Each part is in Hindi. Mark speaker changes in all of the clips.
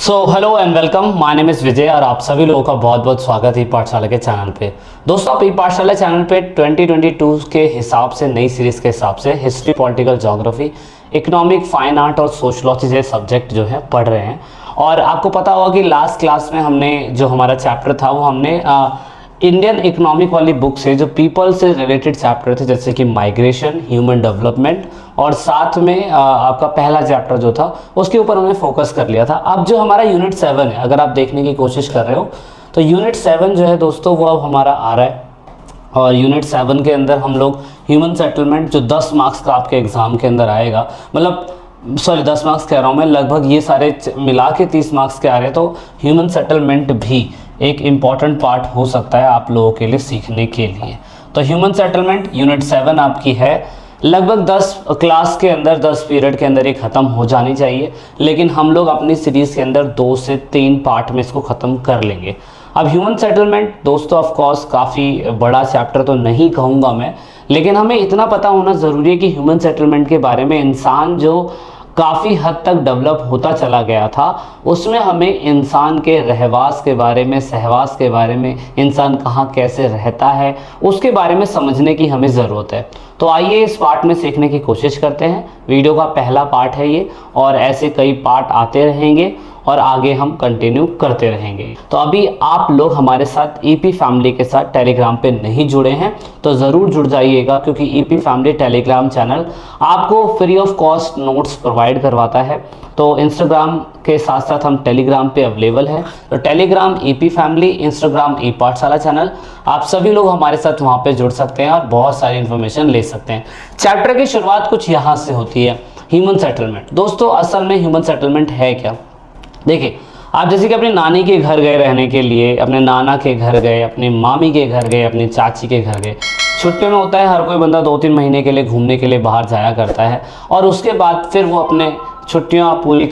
Speaker 1: So hello and welcome, my name is Vijay और आप सभी लोगों का बहुत बहुत स्वागत है ई पाठशाला के चैनल पे। दोस्तों, आप ई पाठशाला चैनल पे 2022 के हिसाब से नई सीरीज़ के हिसाब से history, political geography, economic, fine art और सोशलॉजी जैसे सब्जेक्ट जो है पढ़ रहे हैं। और आपको पता होगा कि लास्ट क्लास में हमने जो हमारा चैप्टर था वो हमने इंडियन इकोनॉमिक वाली बुक से जो पीपल से रिलेटेड चैप्टर थे, जैसे कि माइग्रेशन, ह्यूमन डेवलपमेंट और साथ में आपका पहला चैप्टर जो था उसके ऊपर हमने फोकस कर लिया था। अब जो हमारा यूनिट 7 है, अगर आप देखने की कोशिश कर रहे हो तो यूनिट 7 जो है दोस्तों वो अब हमारा आ रहा है। और यूनिट 7 के अंदर हम लोग ह्यूमन सेटलमेंट जो 10 मार्क्स का आपके एग्जाम के अंदर आएगा, मतलब सॉरी 10 मार्क्स कह रहा हूँ मैं, लगभग ये सारे मिला के 30 मार्क्स के आ रहे हैं। तो ह्यूमन सेटलमेंट भी एक इम्पॉर्टेंट पार्ट हो सकता है आप लोगों के लिए सीखने के लिए। तो ह्यूमन सेटलमेंट यूनिट 7 आपकी है, लगभग 10 क्लास के अंदर 10 पीरियड के अंदर ये ख़त्म हो जानी चाहिए, लेकिन हम लोग अपनी सीरीज़ के अंदर 2 से 3 पार्ट में इसको ख़त्म कर लेंगे। अब ह्यूमन सेटलमेंट दोस्तों ऑफ कोर्स काफ़ी बड़ा चैप्टर तो नहीं कहूँगा मैं, लेकिन हमें इतना पता होना ज़रूरी है कि ह्यूमन सेटलमेंट के बारे में इंसान जो काफ़ी हद तक डेवलप होता चला गया था, उसमें हमें इंसान के रहवास के बारे में, सहवास के बारे में, इंसान कहाँ कैसे रहता है उसके बारे में समझने की हमें ज़रूरत है। तो आइए इस पार्ट में सीखने की कोशिश करते हैं। वीडियो का पहला पार्ट है ये, और ऐसे कई पार्ट आते रहेंगे और आगे हम कंटिन्यू करते रहेंगे। तो अभी आप लोग हमारे साथ ईपी फैमिली के साथ टेलीग्राम पे नहीं जुड़े हैं तो ज़रूर जुड़ जाइएगा, क्योंकि ईपी फैमिली टेलीग्राम चैनल आपको free of cost notes provide करवाता है। तो इंस्टाग्राम के साथ साथ हम टेलीग्राम पे अवेलेबल है। तो टेलीग्राम ईपी फैमिली, इंस्टाग्राम ई पाठशाला चैनल, आप सभी लोग हमारे साथ वहाँ पे जुड़ सकते हैं और बहुत सारी इन्फॉर्मेशन ले सकते हैं। चैप्टर की शुरुआत कुछ यहाँ से होती है, ह्यूमन सेटलमेंट। दोस्तों असल में ह्यूमन सेटलमेंट है क्या? देखिए, आप जैसे कि अपने नानी के घर गए रहने के लिए, अपने नाना के घर गए, अपनी मामी के घर गए, अपनी चाची के घर गए। छुट्टियों में होता है हर कोई बंदा 2-3 महीने के लिए घूमने के लिए बाहर जाया करता है, और उसके बाद फिर वो अपने छुट्टियां पूरी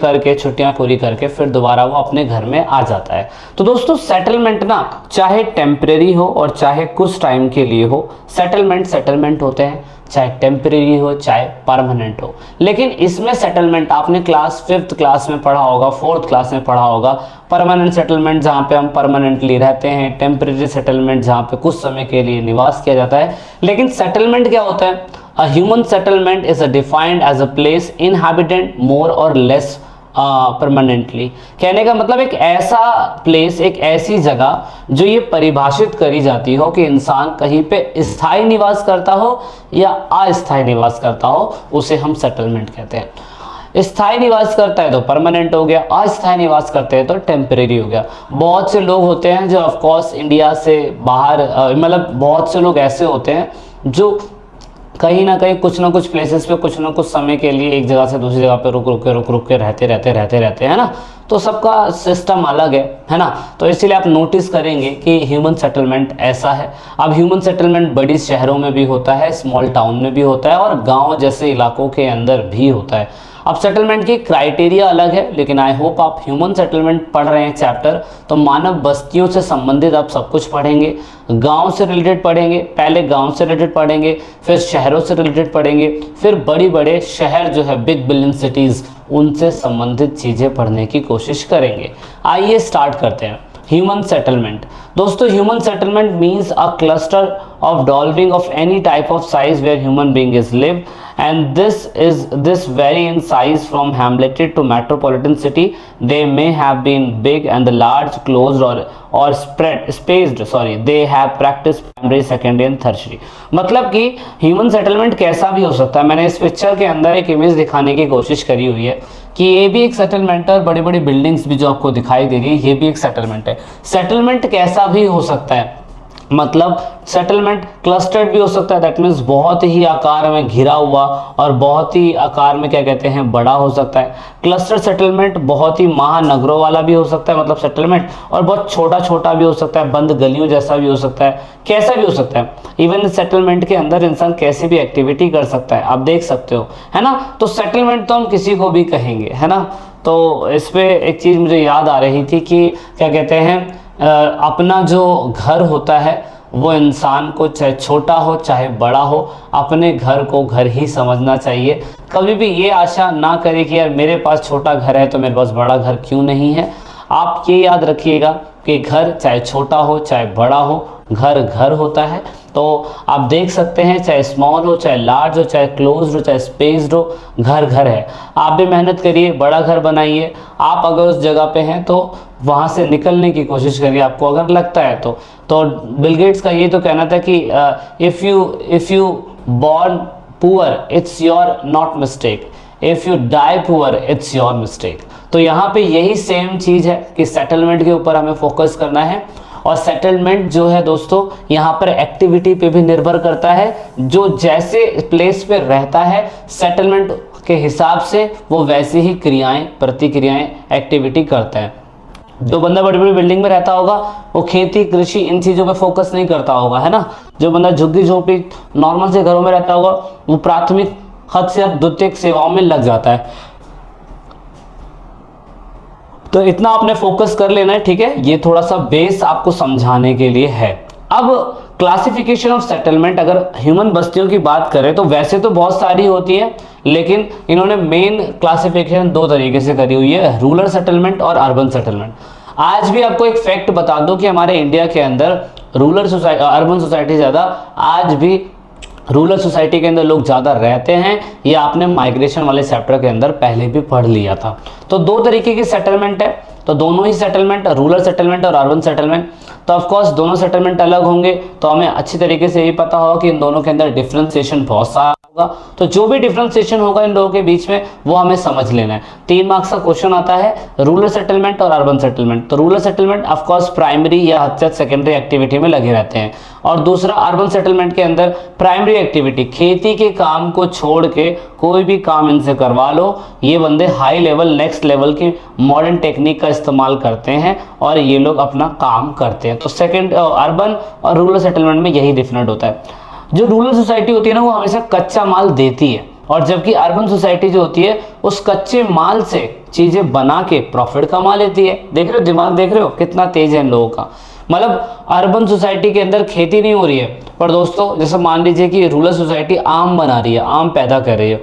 Speaker 1: करके फिर दोबारा वो अपने घर में आ जाता है। तो दोस्तों सेटलमेंट ना चाहे टेम्परेरी हो और चाहे कुछ टाइम के लिए हो, सेटलमेंट होते हैं, चाहे टेम्परेरी हो चाहे परमानेंट हो। लेकिन इसमें सेटलमेंट आपने क्लास 5th क्लास में पढ़ा होगा, 4th क्लास में पढ़ा होगा। परमानेंट सेटलमेंट जहाँ पे हम परमानेंटली रहते हैं, टेम्परेरी सेटलमेंट जहाँ पे कुछ समय के लिए निवास किया जाता है। लेकिन सेटलमेंट क्या होता है? A human settlement is defined as a place inhabited more or less permanently. कहने का मतलब एक ऐसा प्लेस, एक ऐसी जगह जो ये परिभाषित करी जाती हो कि इंसान कहीं पे स्थायी निवास करता हो या अस्थायी निवास करता हो, उसे हम सेटलमेंट कहते हैं। स्थायी निवास करता है तो परमानेंट हो गया, अस्थायी निवास करते हैं तो टेम्परेरी हो गया। बहुत से लोग होते हैं जो ऑफ कोर्स इंडिया से बाहर, मतलब बहुत से लोग ऐसे होते हैं जो कहीं ना कहीं कुछ ना कुछ प्लेसेस पे कुछ ना कुछ समय के लिए एक जगह से दूसरी जगह पे रुक के रहते हैं ना। तो सबका सिस्टम अलग है ना। तो इसीलिए आप नोटिस करेंगे कि ह्यूमन सेटलमेंट ऐसा है। अब ह्यूमन सेटलमेंट बड़ी शहरों में भी होता है, स्मॉल टाउन में भी होता है और गाँव जैसे इलाकों के अंदर भी होता है। अब सेटलमेंट की क्राइटेरिया अलग है, लेकिन आई होप आप ह्यूमन सेटलमेंट पढ़ रहे हैं चैप्टर, तो मानव बस्तियों से संबंधित आप सब कुछ पढ़ेंगे। गांव से रिलेटेड पढ़ेंगे, पहले गांव से रिलेटेड पढ़ेंगे, फिर शहरों से रिलेटेड पढ़ेंगे, फिर बड़ी बड़े शहर जो है बिग बिलियन सिटीज़, उनसे संबंधित चीज़ें पढ़ने की कोशिश करेंगे। आइए स्टार्ट करते हैं। ह्यूमन सेटलमेंट दोस्तों, human settlement means a cluster of dwelling of any type of size where human being is live, and this vary in size from hamleted to metropolitan city. They may have been big and the large, closed or spaced. They have practiced primary, secondary and tertiary. मतलब कि ह्यूमन सेटलमेंट कैसा भी हो सकता है। मैंने इस पिक्चर के अंदर एक इमेज दिखाने की कोशिश करी हुई है कि ये भी एक सेटलमेंट है, और बड़ी बड़ी बिल्डिंग्स भी जो आपको दिखाई दे रही है ये भी एक सेटलमेंट है। सेटलमेंट कैसा भी हो सकता है, मतलब सेटलमेंट क्लस्टर्ड भी हो सकता है, दैट मीन्स बहुत ही आकार में घिरा हुआ और बहुत ही आकार में क्या कहते हैं बड़ा हो सकता है। क्लस्टर सेटलमेंट बहुत ही महानगरों वाला भी हो सकता है, मतलब सेटलमेंट, और बहुत छोटा छोटा भी हो सकता है, बंद गलियों जैसा भी हो सकता है, कैसा भी हो सकता है। इवन सेटलमेंट के अंदर इंसान कैसी भी एक्टिविटी कर सकता है, आप देख सकते हो, है ना। तो सेटलमेंट तो हम किसी को भी कहेंगे, है ना। तो इस पर एक चीज़ मुझे याद आ रही थी कि क्या कहते हैं, अपना जो घर होता है वो इंसान को चाहे छोटा हो चाहे बड़ा हो, अपने घर को घर ही समझना चाहिए। कभी भी ये आशा ना करें कि यार मेरे पास छोटा घर है तो मेरे पास बड़ा घर क्यों नहीं है। आप ये याद रखिएगा कि घर चाहे छोटा हो चाहे बड़ा हो, घर घर होता है। तो आप देख सकते हैं चाहे स्मॉल हो चाहे लार्ज हो चाहे क्लोज्ड हो चाहे स्पेस्ड हो, घर घर है। आप भी मेहनत करिए, बड़ा घर बनाइए। आप अगर उस जगह पे हैं तो वहाँ से निकलने की कोशिश करिए, आपको अगर लगता है तो बिल गेट्स का ये तो कहना था कि if you born poor it's your not mistake, if you die poor it's your mistake. तो यहाँ पे यही सेम चीज़ है कि सेटलमेंट के ऊपर हमें फोकस करना है। और सेटलमेंट जो है दोस्तों यहाँ पर एक्टिविटी पे भी निर्भर करता है। जो जैसे प्लेस पे रहता है सेटलमेंट के हिसाब से वो वैसी ही क्रियाएं प्रतिक्रियाएं एक्टिविटी करता है। जो बंदा बड़ी बड़ी बिल्डिंग में रहता होगा वो खेती कृषि इन चीज़ों पे फोकस नहीं करता होगा, है ना। जो बंदा झुग्गी झोंपड़ी नॉर्मल से घरों में रहता होगा वो प्राथमिक हद से हद द्वितीयक सेवाओं में लग जाता है। तो इतना आपने फोकस कर लेना है, ठीक है। ये थोड़ा सा बेस आपको समझाने के लिए है। अब क्लासिफिकेशन ऑफ सेटलमेंट, अगर ह्यूमन बस्तियों की बात करें तो वैसे तो बहुत सारी होती है, लेकिन इन्होंने मेन क्लासिफिकेशन दो तरीके से करी हुई है, रूरल सेटलमेंट और अर्बन सेटलमेंट। आज भी आपको एक फैक्ट बता दूं कि हमारे इंडिया के अंदर रूरल सोसाइटी अर्बन सोसाइटी ज़्यादा, आज भी रूरल सोसाइटी के अंदर लोग ज़्यादा रहते हैं। ये आपने माइग्रेशन वाले चैप्टर के अंदर पहले भी पढ़ लिया था। तो दो तरीके की सेटलमेंट है, तो दोनों ही सेटलमेंट, रूरल सेटलमेंट और अर्बन सेटलमेंट, तो ऑफ कोर्स दोनों सेटलमेंट अलग होंगे। तो हमें अच्छी तरीके से ये पता होगा कि इन दोनों के अंदर डिफ्रेंसिएशन बहुत सारा होगा। तो जो भी डिफ्रेंसिएशन होगा इन दोनों के बीच में वो हमें समझ लेना है। 3 मार्क्स का क्वेश्चन आता है, रूरल सेटलमेंट और अर्बन सेटलमेंट। तो rural settlement of course primary या हद से सेकेंडरी एक्टिविटी में लगे रहते हैं, और दूसरा अर्बन सेटलमेंट के अंदर प्राइमरी एक्टिविटी, खेती के काम को छोड़ के कोई भी काम इनसे करवा लो। ये बंदे हाई लेवल नेक्स्ट लेवल की मॉडर्न टेक्निक का इस्तेमाल करते हैं और ये लोग अपना काम करते हैं। तो सेकंड अर्बन और रूरल सेटलमेंट में यही डिफरेंट होता है। जो रूरल सोसाइटी होती है ना वो हमेशा कच्चा माल देती है, और जबकि अर्बन सोसाइटी जो होती है उस कच्चे माल से चीजें बना के प्रॉफिट कमा लेती है। देख रहे हो दिमाग, देख रहे हो कितना तेज है इन लोगों का। मतलब अर्बन सोसाइटी के अंदर खेती नहीं हो रही है, पर दोस्तों जैसे मान लीजिए कि रूरल सोसाइटी आम बना रही है, आम पैदा कर रही है,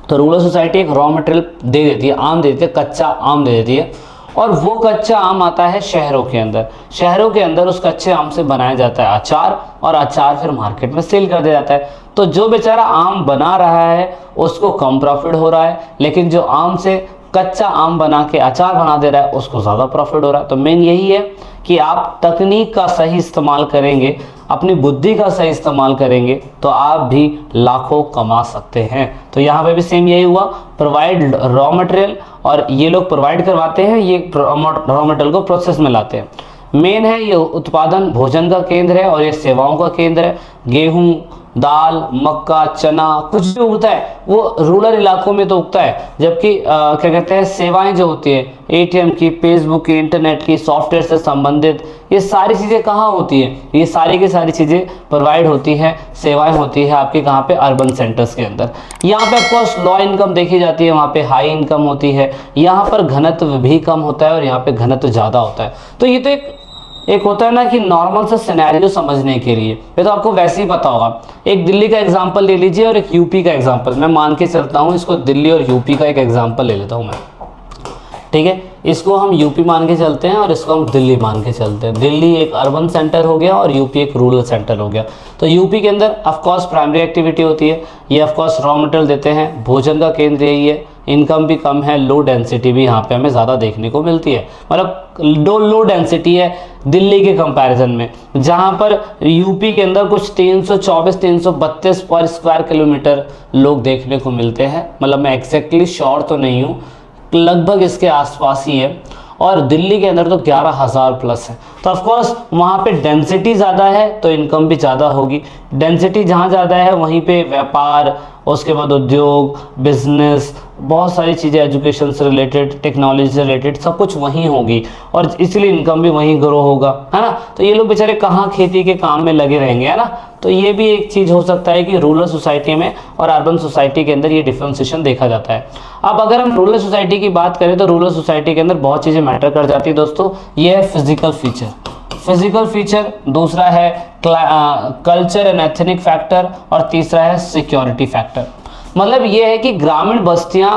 Speaker 1: तो रूरल सोसाइटी एक रॉ मटेरियल दे देती है, आम दे देती है, कच्चा आम दे देती है, और वो कच्चा आम आता है शहरों के अंदर। शहरों के अंदर उस कच्चे आम से बनाया जाता है अचार, और अचार फिर मार्केट में सेल कर दिया जाता है। तो जो बेचारा आम बना रहा है उसको कम प्रॉफिट हो रहा है, लेकिन जो आम से कच्चा आम बना के अचार बना दे रहा है उसको ज़्यादा प्रॉफिट हो रहा है। तो मेन यही है कि आप तकनीक का सही इस्तेमाल करेंगे, अपनी बुद्धि का सही इस्तेमाल करेंगे तो आप भी लाखों कमा सकते हैं। तो यहाँ पे भी सेम यही हुआ, प्रोवाइड रॉ मटेरियल, और ये लोग प्रोवाइड करवाते हैं, ये रॉ मटेरियल को प्रोसेस में लाते हैं। मेन है ये उत्पादन भोजन का केंद्र है और ये सेवाओं का केंद्र है। गेहूं, दाल, मक्का, चना कुछ भी उगता है वो रूरल इलाकों में तो उगता है, जबकि क्या कहते हैं सेवाएं जो होती है एटीएम की, फेसबुक की, इंटरनेट की, सॉफ्टवेयर से संबंधित, ये सारी चीज़ें कहाँ होती है, ये सारी की सारी चीज़ें प्रोवाइड होती हैं, सेवाएं होती है आपके कहाँ पे, अर्बन सेंटर्स के अंदर। यहाँ पे ऑफकोर्स लो इनकम देखी जाती है, वहाँ पे हाई इनकम होती है, यहाँ पर घनत्व भी कम होता है और यहाँ पे घनत्व ज़्यादा होता है। तो ये तो एक होता है ना कि नॉर्मल सा सिनेरियो समझने के लिए, ये तो आपको वैसे ही पता होगा। एक दिल्ली का एग्जांपल ले लीजिए और एक यूपी का एग्जांपल, मैं मान के चलता हूँ इसको दिल्ली और यूपी का एक एग्जांपल ले लेता हूँ मैं, ठीक है। इसको हम यूपी मान के चलते हैं और इसको हम दिल्ली मान के चलते हैं। दिल्ली एक अर्बन सेंटर हो गया और यूपी एक रूरल सेंटर हो गया। तो यूपी के अंदर ऑफकोर्स प्राइमरी एक्टिविटी होती है, ये ऑफकोर्स रॉ मटेरियल देते हैं, भोजन का केंद्र यही है, इनकम भी कम है, लो डेंसिटी भी यहाँ पे हमें ज़्यादा देखने को मिलती है, मतलब लो डेंसिटी है दिल्ली के कंपैरिजन में, जहाँ पर यूपी के अंदर कुछ 324-332 पर स्क्वायर किलोमीटर लोग देखने को मिलते हैं। मतलब मैं एग्जैक्टली श्योर तो नहीं हूँ, लगभग इसके आसपास ही है, और दिल्ली के अंदर तो 11,000 प्लस है। तो ऑफकोर्स वहाँ पे डेंसिटी ज़्यादा है तो इनकम भी ज़्यादा होगी। डेंसिटी जहाँ ज़्यादा है वहीं पे व्यापार, उसके बाद उद्योग, बिजनेस, बहुत सारी चीज़ें एजुकेशन से रिलेटेड, टेक्नोलॉजी से रिलेटेड सब कुछ वहीं होगी, और इसलिए इनकम भी वहीं ग्रो होगा, है ना। तो ये लोग बेचारे कहाँ खेती के काम में लगे रहेंगे, है ना। तो ये भी एक चीज़ हो सकता है कि रूरल सोसाइटी में और अर्बन सोसाइटी के अंदर ये डिफ्रेंसिएशन देखा जाता है। अब अगर हम रूरल सोसाइटी की बात करें तो रूरल सोसाइटी के अंदर बहुत चीज़ें मैटर कर जाती है दोस्तों। ये है फिजिकल फीचर। फिजिकल फीचर, दूसरा है कल्चर एंड एथनिक फैक्टर, और तीसरा है सिक्योरिटी फैक्टर। मतलब ये है कि ग्रामीण बस्तियां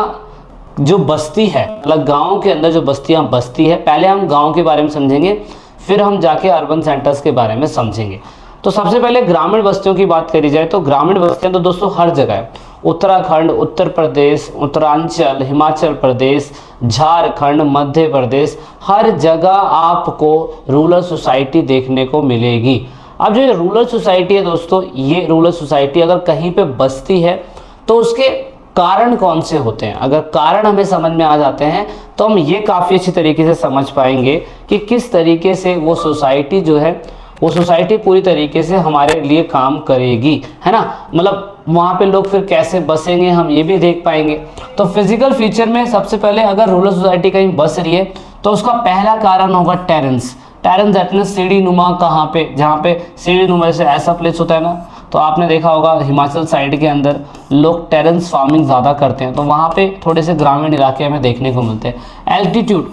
Speaker 1: जो बस्ती है, मतलब गांव के अंदर जो बस्तियां बस्ती है, पहले हम गांव के बारे में समझेंगे, फिर हम जाके अर्बन सेंटर्स के बारे में समझेंगे। तो सबसे पहले ग्रामीण बस्तियों की बात करी जाए तो ग्रामीण बस्तियां तो दोस्तों हर जगह है। उत्तराखंड, उत्तर प्रदेश, उत्तरांचल, हिमाचल प्रदेश, झारखंड, मध्य प्रदेश, हर जगह आपको रूरल सोसाइटी देखने को मिलेगी। अब जो रूरल सोसाइटी है दोस्तों, ये रूरल सोसाइटी अगर कहीं पे बसती है तो उसके कारण कौन से होते हैं, अगर कारण हमें समझ में आ जाते हैं तो हम ये काफ़ी अच्छी तरीके से समझ पाएंगे कि किस तरीके से वो सोसाइटी जो है, वो सोसाइटी पूरी तरीके से हमारे लिए काम करेगी, है ना। मतलब वहाँ पे लोग फिर कैसे बसेंगे हम ये भी देख पाएंगे। तो फिजिकल फीचर में सबसे पहले अगर रूरल सोसाइटी कहीं बस रही है तो उसका पहला कारण होगा टेरेंस। टेरेंस दैट मीन्स सीढ़ी नुमा, कहाँ पे, जहाँ पे सीढ़ी नुमा से ऐसा प्लेस होता है ना, तो आपने देखा होगा हिमाचल साइड के अंदर लोग टेरेंस फार्मिंग ज़्यादा करते हैं, तो वहाँ पे थोड़े से ग्रामीण इलाके हमें देखने को मिलते हैं। एल्टीट्यूड,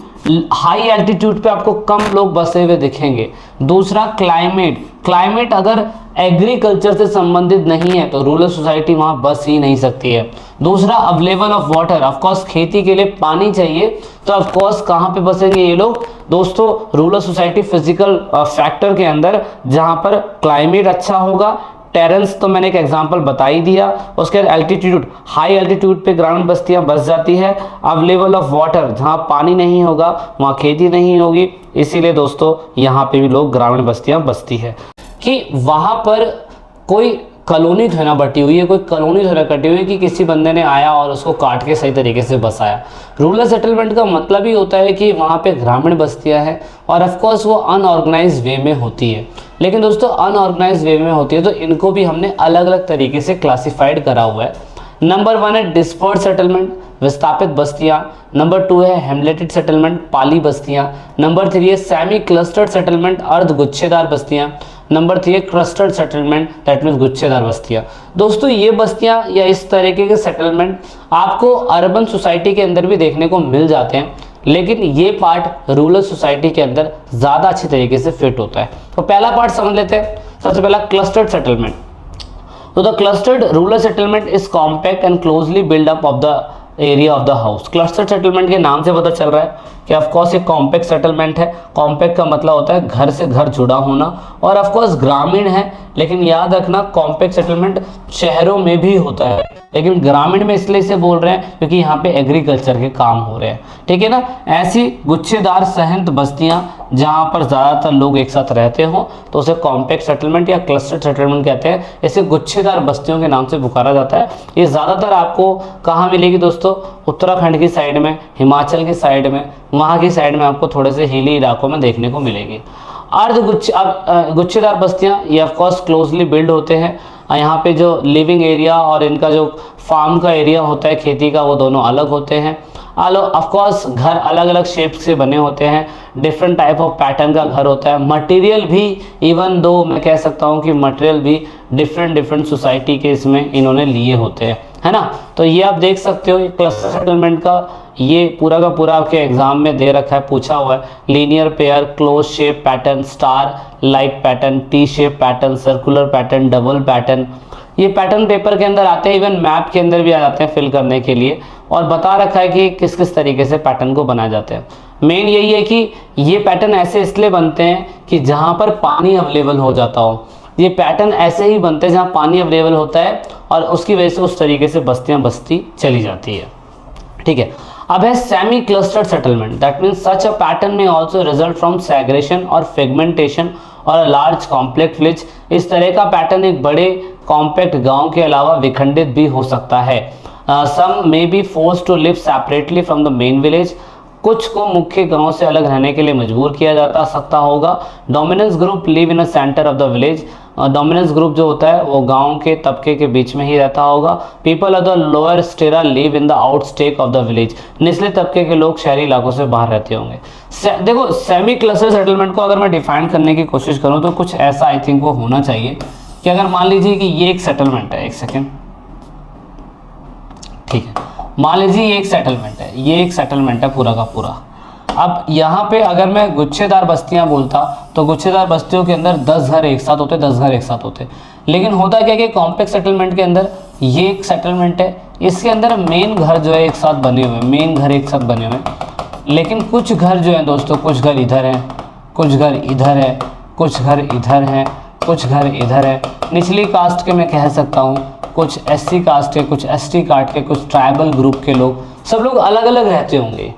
Speaker 1: हाई एल्टीट्यूड पे आपको कम लोग बसे हुए दिखेंगे। दूसरा क्लाइमेट, क्लाइमेट अगर एग्रीकल्चर से संबंधित नहीं है तो रूरल सोसाइटी वहाँ बस ही नहीं सकती है। दूसरा अवेलेबल ऑफ वाटर, ऑफकोर्स खेती के लिए पानी चाहिए, तो ऑफकोर्स कहाँ पे बसेंगे ये लोग दोस्तों, रूरल सोसाइटी फिजिकल फैक्टर के अंदर, जहाँ पर क्लाइमेट अच्छा होगा। टेरेंस तो मैंने एक एग्जांपल बता ही दिया। उसके बाद एल्टीट्यूड, हाई एल्टीट्यूड पे ग्रामीण बस्तियां बस जाती है। अवेलेबल ऑफ वाटर, जहां पानी नहीं होगा वहां खेती नहीं होगी, इसीलिए दोस्तों यहाँ पे भी लोग ग्रामीण बस्तियां बसती है। कि वहां पर कोई कॉलोनी थोड़ा बटी हुई है, कोई कॉलोनी थोड़ा कटी हुई है कि किसी बंदे ने आया और उसको काट के सही तरीके से बसाया। रूरल सेटलमेंट का मतलब ही होता है कि वहाँ पे ग्रामीण बस्तियाँ हैं और ऑफकोर्स वो अनऑर्गेनाइज वे में होती है। लेकिन दोस्तों अनऑर्गेनाइज वे में होती है तो इनको भी हमने अलग अलग तरीके से क्लासीफाइड करा हुआ है। नंबर 1 है डिस्पर्स सेटलमेंट, विस्थापित बस्तियां। नंबर 2 है हेमलेटेड सेटलमेंट, पाली बस्तियां। नंबर 3 है सेमी क्लस्टर्ड सेटलमेंट, अर्ध गुच्छेदार बस्तियां। नंबर 3 है क्लस्टर्ड सेटलमेंट, दैट मीन्स गुच्छेदार बस्तियां। दोस्तों ये बस्तियां या इस तरीके के सेटलमेंट आपको अर्बन सोसाइटी के अंदर भी देखने को मिल जाते हैं, लेकिन ये पार्ट रूरल सोसाइटी के अंदर ज़्यादा अच्छी तरीके से फिट होता है। तो पहला पार्ट समझ लेते हैं। सबसे पहला clustered settlement. So the clustered rural settlement is compact and closely built up of the area of the house। clustered settlement के नाम से पता चल रहा है कि ऑफकोर्स एक कॉम्पैक्ट सेटलमेंट है। कॉम्पैक्ट का मतलब होता है घर से घर जुड़ा होना, और ऑफकोर्स ग्रामीण है, लेकिन याद रखना कॉम्पैक्ट सेटलमेंट शहरों में भी होता है, लेकिन ग्रामीण में इसलिए इसे बोल रहे हैं क्योंकि यहाँ पे एग्रीकल्चर के काम हो रहे हैं, ठीक है ना। ऐसी गुच्छेदार सहंत बस्तियाँ जहाँ पर ज़्यादातर लोग एक साथ रहते हों तो उसे कॉम्पैक्ट सेटलमेंट या क्लस्टर्ड सेटलमेंट कहते हैं। इसे गुच्छेदार बस्तियों के नाम से पुकारा जाता है। ये ज़्यादातर आपको कहाँ मिलेगी दोस्तों, उत्तराखंड की साइड में, हिमाचल की साइड में, वहाँ की साइड में आपको थोड़े से हिली इलाकों में देखने को मिलेगी। गुच्छेदार बस्तियाँ ये ऑफकोर्स क्लोजली बिल्ड होते हैं। यहाँ पे जो लिविंग एरिया और इनका जो फार्म का एरिया होता है खेती का, वो दोनों अलग होते हैं। ऑफकोर्स घर अलग अलग शेप से बने होते हैं, डिफरेंट टाइप ऑफ पैटर्न का घर होता है। मटेरियल भी, इवन दो मैं कह सकता हूँ कि मटेरियल भी डिफरेंट सोसाइटी के इसमें इन्होंने लिए होते हैं, है ना। तो ये आप देख सकते हो क्लस्टर सेटलमेंट का ये पूरा का पूरा आपके एग्जाम में दे रखा है, पूछा हुआ है। Linear pair, close shape pattern, star like pattern, T shape pattern, circular pattern, double pattern, ये पैटर्न पेपर के अंदर आते हैं, इवन मैप के अंदर भी आ जाते हैं फिल करने के लिए, और बता रखा है कि किस किस तरीके से पैटर्न को बनाए जाते हैं। मेन यही है कि ये पैटर्न ऐसे इसलिए बनते हैं कि जहाँ पर पानी अवेलेबल हो जाता हो। ये पैटर्न ऐसे ही बनते हैं जहाँ पानी अवेलेबल होता है, और उसकी वजह से उस तरीके से बस्तियाँ बसती चली जाती है, ठीक है। अब है semi clustered settlement, that means such a pattern में ऑल्सो रिजल्ट फ्रॉम सेग्रेशन और फ्रेगमेंटेशन और लार्ज कॉम्प्लेक्स विलेज। इस तरह का पैटर्न एक बड़े कॉम्पैक्ट गांव के अलावा विखंडित भी हो सकता है। Some may be force to live separately from the main village, कुछ को मुख्य गांव से अलग रहने के लिए मजबूर किया जाता सकता होगा। Dominance group live in a centre of the village, dominance group जो होता है वो गांव के तबके के बीच में ही रहता होगा। People of the lower strata live in the outskirts of the village, निचले तबके के लोग शहरी इलाकों से बाहर रहते होंगे। देखो सेमी क्लस्टर सेटलमेंट को अगर मैं डिफाइन करने की कोशिश करूँ तो कुछ ऐसा आई थिंक वो होना चाहिए कि अगर मान लीजिए कि ये एक सेटलमेंट है, एक सेकेंड, ठीक है, मान लीजिए ये एक सेटलमेंट है, ये एक सेटलमेंट है पूरा का पूरा, अब यहाँ पे अगर मैं गुच्छेदार बस्तियाँ बोलता तो गुच्छेदार बस्तियों के अंदर 10 घर एक साथ होते, 10 घर एक साथ होते। लेकिन होता क्या कि कॉम्प्लेक्स सेटलमेंट के अंदर ये एक सेटलमेंट है, इसके अंदर मेन घर जो है एक साथ बने हुए, मेन घर एक साथ बने हुए, लेकिन कुछ घर जो है दोस्तों, कुछ घर इधर है, कुछ घर इधर है, कुछ घर इधर है, कुछ घर इधर है। निचली कास्ट के मैं कह सकता हूँ, कुछ एससी कास्ट के, कुछ एसटी कास्ट के, कुछ ट्राइबल ग्रुप के लोग, सब लोग अलग अलग रहते होंगे।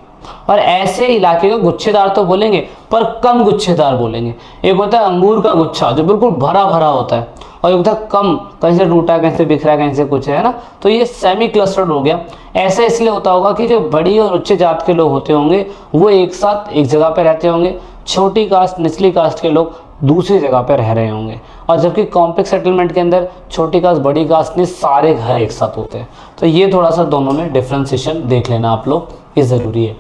Speaker 1: और ऐसे इलाके को गुच्छेदार तो बोलेंगे पर कम गुच्छेदार बोलेंगे। एक होता है अंगूर का गुच्छा जो बिल्कुल भरा भरा होता है, और एक होता है कम, कहीं से टूटा कहीं से बिखरा कहीं से कुछ है ना, तो ये सेमी क्लस्टर्ड हो गया। ऐसा इसलिए होता होगा कि जो बड़ी और उच्च जात के लोग होते होंगे वो एक साथ एक जगह पे रहते होंगे, छोटी कास्ट निचली कास्ट के लोग दूसरी जगह पे रह रहे होंगे। और जबकि कॉम्प्लेक्स सेटलमेंट के अंदर छोटी कास्ट बड़ी कास्ट नहीं, सारे घर एक साथ होते हैं। तो ये थोड़ा सा दोनों में डिफ्रेंसिएशन देख लेना आप लोग, ये ज़रूरी है।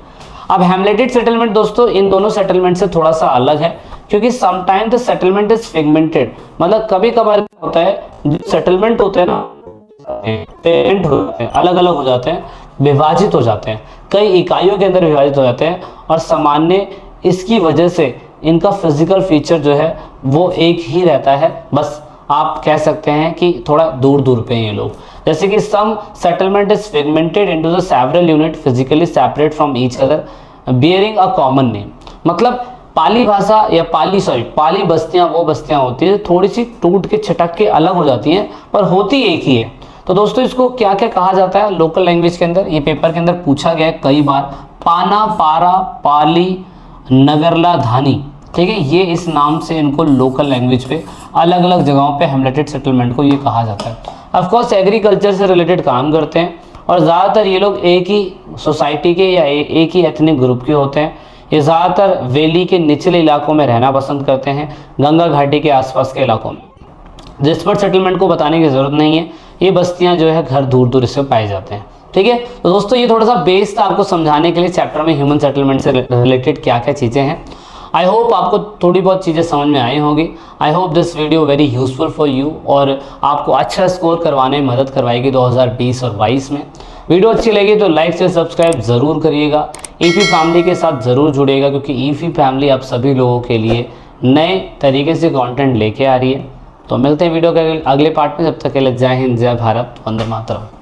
Speaker 1: अब हेमलेटेड सेटलमेंट दोस्तों इन दोनों सेटलमेंट से थोड़ा सा अलग है, क्योंकि sometime the settlement is fragmented, मतलब कभी कभार होता है जो सेटलमेंट होते हैं ना, पेरेंट होते हैं, अलग अलग हो जाते हैं, विभाजित हो जाते हैं, कई इकाइयों के अंदर विभाजित हो जाते हैं, और सामान्य इसकी वजह से इनका फिजिकल फीचर जो है वो एक ही रहता है। बस आप कह सकते हैं कि थोड़ा दूर दूर पे ये लोग, जैसे कि some settlement is fragmented into the several unit physically separate from each other bearing a common name. मतलब पाली भाषा या पाली बस्तियां वो बस्तियां होती है थोड़ी सी टूट के छिटक के अलग हो जाती हैं, पर होती एक ही है। तो दोस्तों इसको क्या क्या कहा जाता है लोकल लैंग्वेज के अंदर, ये पेपर के अंदर पूछा गया है कई बार, पाना, पारा, पाली, नगरला, धानी, ठीक है, ये इस नाम से इनको लोकल लैंग्वेज पे अलग अलग जगहों पे हेमलेटेड सेटलमेंट को ये कहा जाता है। ऑफ कोर्स एग्रीकल्चर से रिलेटेड काम करते हैं, और ज़्यादातर ये लोग एक ही सोसाइटी के या एक ही एथनिक ग्रुप के होते हैं। ये ज़्यादातर वैली के निचले इलाकों में रहना पसंद करते हैं, गंगा घाटी के आसपास के इलाकों में। डिस्पर्ट सेटलमेंट को बताने की ज़रूरत नहीं है, ये बस्तियाँ जो है घर दूर दूर से पाए जाते हैं, ठीक है। तो दोस्तों ये थोड़ा सा बेस था आपको समझाने के लिए चैप्टर में ह्यूमन सेटलमेंट से रिलेटेड क्या क्या चीज़ें हैं। आई होप आपको थोड़ी बहुत चीज़ें समझ में आई होंगी। I hope this video very useful for you, और आपको अच्छा स्कोर करवाने में मदद करवाएगी 2020 और 22 में। वीडियो अच्छी लगी तो लाइक से सब्सक्राइब ज़रूर करिएगा, ईफी फैमिली के साथ ज़रूर जुड़िएगा, क्योंकि ईफी फैमिली आप सभी लोगों के लिए नए तरीके से कंटेंट लेके आ रही है। तो मिलते हैं वीडियो के अगले पार्ट में, जब तक के लिए जय हिंद, जय भारत, वंदे मातरम।